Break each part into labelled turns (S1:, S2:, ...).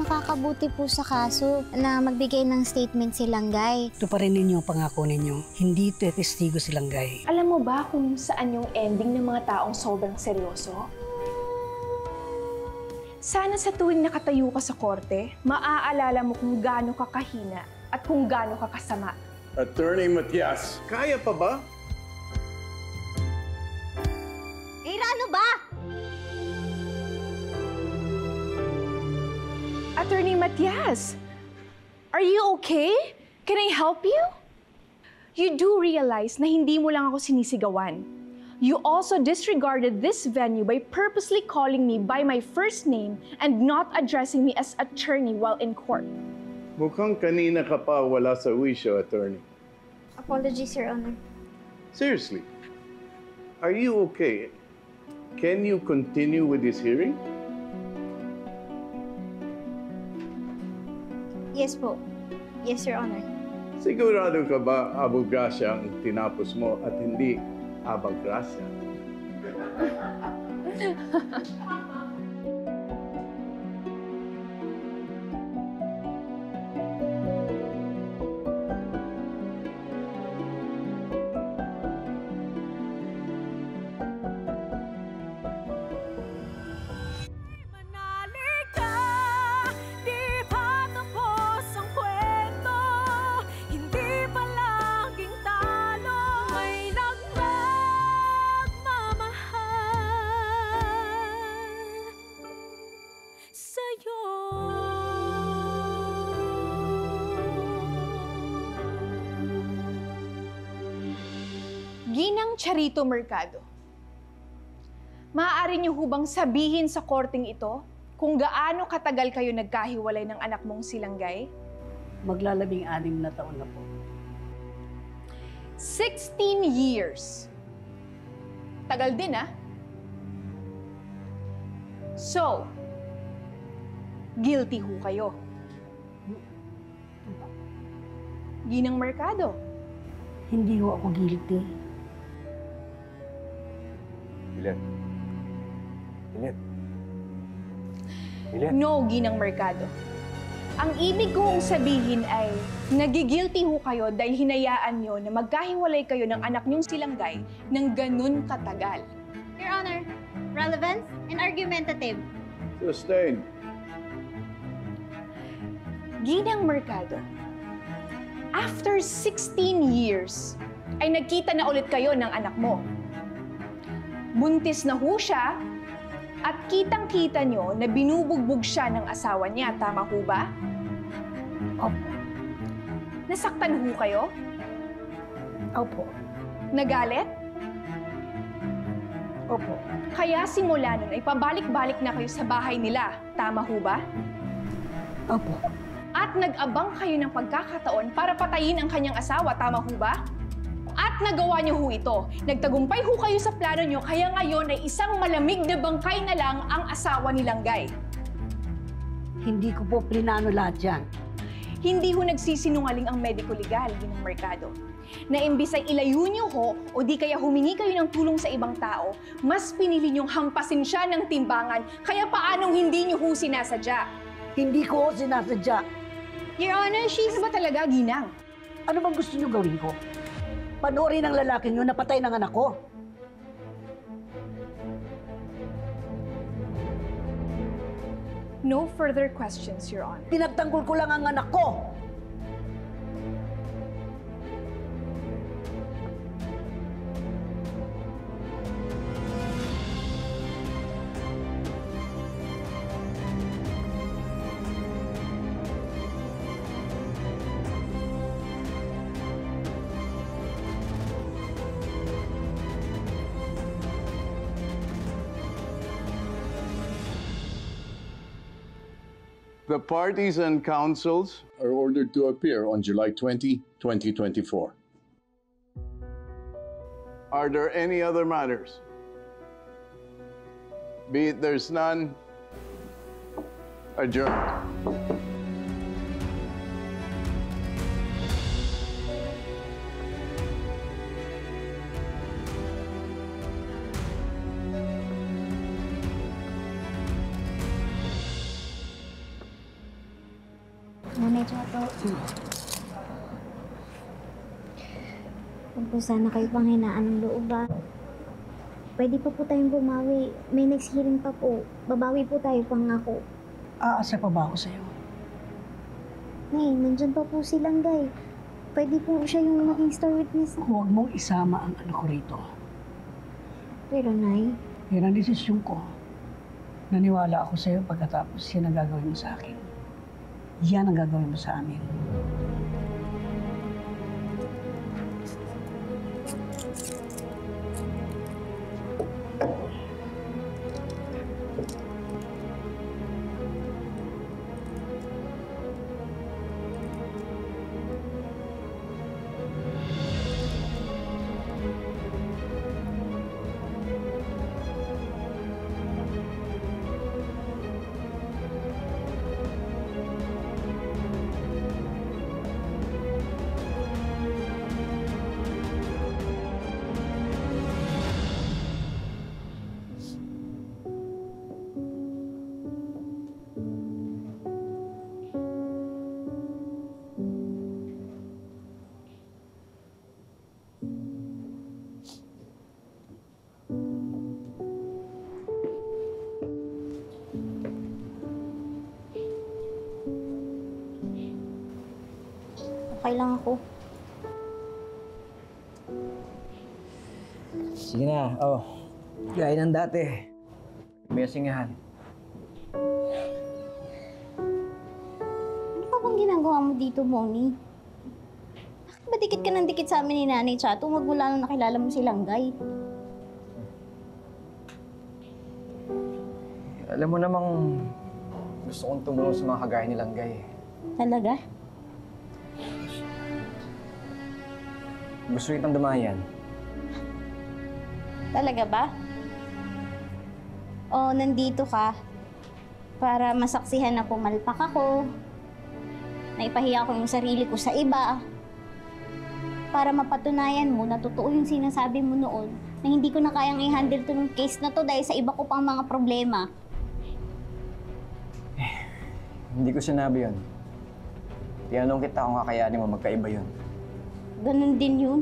S1: makakabuti po sa kaso na magbigay ng statement si Langgay.
S2: Ito pa rin ninyo ang pangako ninyo. Hindi testigo si Langgay.
S3: Alam mo ba kung saan yung ending ng mga taong sobrang seryoso? Sana sa tuwing nakatayo ka sa korte, maaalala mo kung gaano ka kahina at kung gaano ka kasama.
S4: Attorney Matias, kaya pa ba?
S1: Ano ba?
S3: Attorney Matias, are you okay? Can I help you? You do realize na hindi mo lang ako sinisigawan. You also disregarded this venue by purposely calling me by my first name and not addressing me as attorney while in court.
S4: Mukhang kanina ka pa wala sa wisyo, attorney.
S1: Apologies, Your Honor.
S4: Seriously, are you okay? Can you continue with this hearing?
S1: Yes po. Yes, Your Honor.
S4: Sigurado ka ba Abu Gracia ang tinapos mo at hindi Aba Gracia?
S3: Ginang Charito Mercado, maaari niyo hubang sabihin sa korting ito kung gaano katagal kayo nagkahiwalay ng anak mong si Langgay?
S2: Maglalabing-6 na taon na po.
S3: 16 years. Tagal din, ah. So, guilty ho kayo. Ginang Mercado.
S2: Hindi ho ako guilty.
S4: Milet.
S3: No, Ginang Mercado. Ang ibig kong sabihin ay nagigilty ho kayo dahil hinayaan nyo na magkahiwalay kayo ng anak nyong si Langgay ng ganun katagal.
S1: Your Honor, relevance and argumentative.
S4: Sustained.
S3: Ginang Mercado, after 16 years, ay nagkita na ulit kayo ng anak mo. Buntis na ho siya at kitang-kita nyo na binubugbog siya ng asawa niya. Tama ho ba?
S2: Opo.
S3: Nasaktan ho kayo?
S2: Opo.
S3: Nagalit?
S2: Opo.
S3: Kaya simula nun ay pabalik-balik na kayo sa bahay nila. Tama ho ba?
S2: Opo.
S3: At nag-abang kayo ng pagkakataon para patayin ang kanyang asawa. Tama ho ba? At nagawa niyo ho ito. Nagtagumpay ho kayo sa plano niyo, kaya ngayon ay isang malamig na bangkay na lang ang asawa ni Langgay.
S2: Hindi ko po plinano lahat yan.
S3: Hindi ho nagsisinungaling ang mediko-legal, Ginang Mercado. Na imbis ay ilayo niyo ho o di kaya humingi kayo ng tulong sa ibang tao, mas pinili niyong hampasin siya ng timbangan, kaya paanong hindi niyo ho sinasadya?
S2: Hindi ko sinasadya.
S1: Your Honor, she's...
S3: Ano ba talaga, Ginang?
S2: Ano bang gusto niyo gawin ko? Panoorin ng lalaking yun na patay ng anak ko.
S3: No further questions, Your Honor.
S2: Pinagtanggol ko lang ang anak ko.
S4: The parties and counsels are ordered to appear on July 20, 2024. Are there any other matters? Be it there's none, adjourned.
S1: Chato. Huwag po sana kayo panghinaan ng loob ba? Pwede pa po tayong bumawi. May next hearing pa po. Babawi po tayo, pangako.
S2: Aasa pa ba ako sa'yo?
S1: Nay, nandyan pa po silang guy. Pwede po siya yung maging star witness.
S2: Huwag mong isama ang anak ko rito.
S1: Pero Nay,
S2: Yan ang desisyon ko. Naniwala ako sa'yo pagkatapos yan ang gagawin mo sa akin. Yan ang gagawin mo sa amin.
S1: okay lang ako.
S5: Sige na, gaya ng dati. May asingahan.
S1: Ano pa bang ginagawa mo dito, Moni? Bakit ba dikit ka ng dikit sa amin ni Nanay Chato magmula nung nakilala mo silang guy?
S5: Alam mo namang gusto kong tumulong sa mga kagaya nilang gay.
S1: Talaga?
S5: Gusto kitang dumayan.
S1: Talaga ba? O nandito ka para masaksihan na pumalpak ako, naipahiya ko yung sarili ko sa iba, para mapatunayan mo na totoo yung sinasabi mo noon na hindi ko na kayang i-handle itong case na to dahil sa iba ko pang mga problema.
S5: Hindi ko sinabi yun. Tinanong kita kung kakayanin mo magkaiba yun.
S1: Ganun din yun.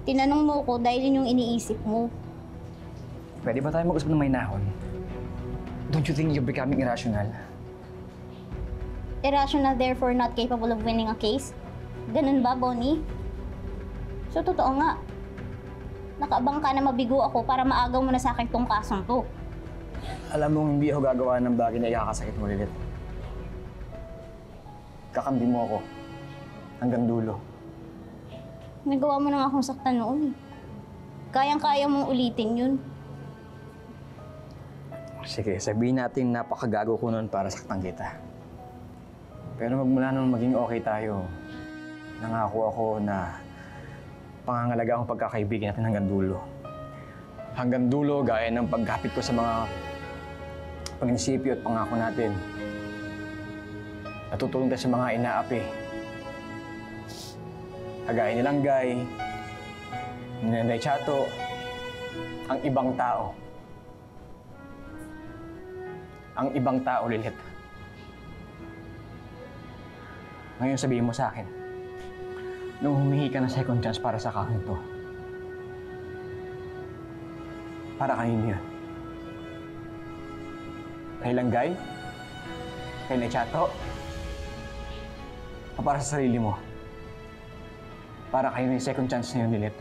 S1: Tinanong mo ko dahil yun yung iniisip mo.
S5: Pwede ba tayo mag-usap ng may nahon? Don't you think you're becoming irrational?
S1: Irrational, therefore not capable of winning a case? Ganun ba, Bonnie? So, totoo nga. Nakaabang ka na mabigo ako para maagaw mo na sa akin tong kasong to.
S5: Alam mong hindi ako gagawa ng bagay na ikakasakit mo, Lilith. Kakambi mo ako. Hanggang dulo.
S1: Nagawa mo na nga akong saktan noon eh. Kayang-kaya mong ulitin yun.
S5: Sige, sabihin natin napakagago ko noon para saktan kita. Pero magmula nung maging okay tayo, nangako ako na pangangalaga ang pagkakaibigan natin hanggang dulo. Hanggang dulo, gaya ng paghapit ko sa mga prinsipyo at pangako natin. Natutulong tayo sa mga inaapi. Kagaya nilang Guy, ni Nanay Chato, ang ibang tao. Ang ibang tao, Lilith. Ngayon sabihin mo sa akin, nung humingi ka ng second chance para sa kakang to, para kanino yun? Kay Langgay? Kay Nanay Chato? O para sa sarili mo? Para kayo yung second chance na yun, Lilith?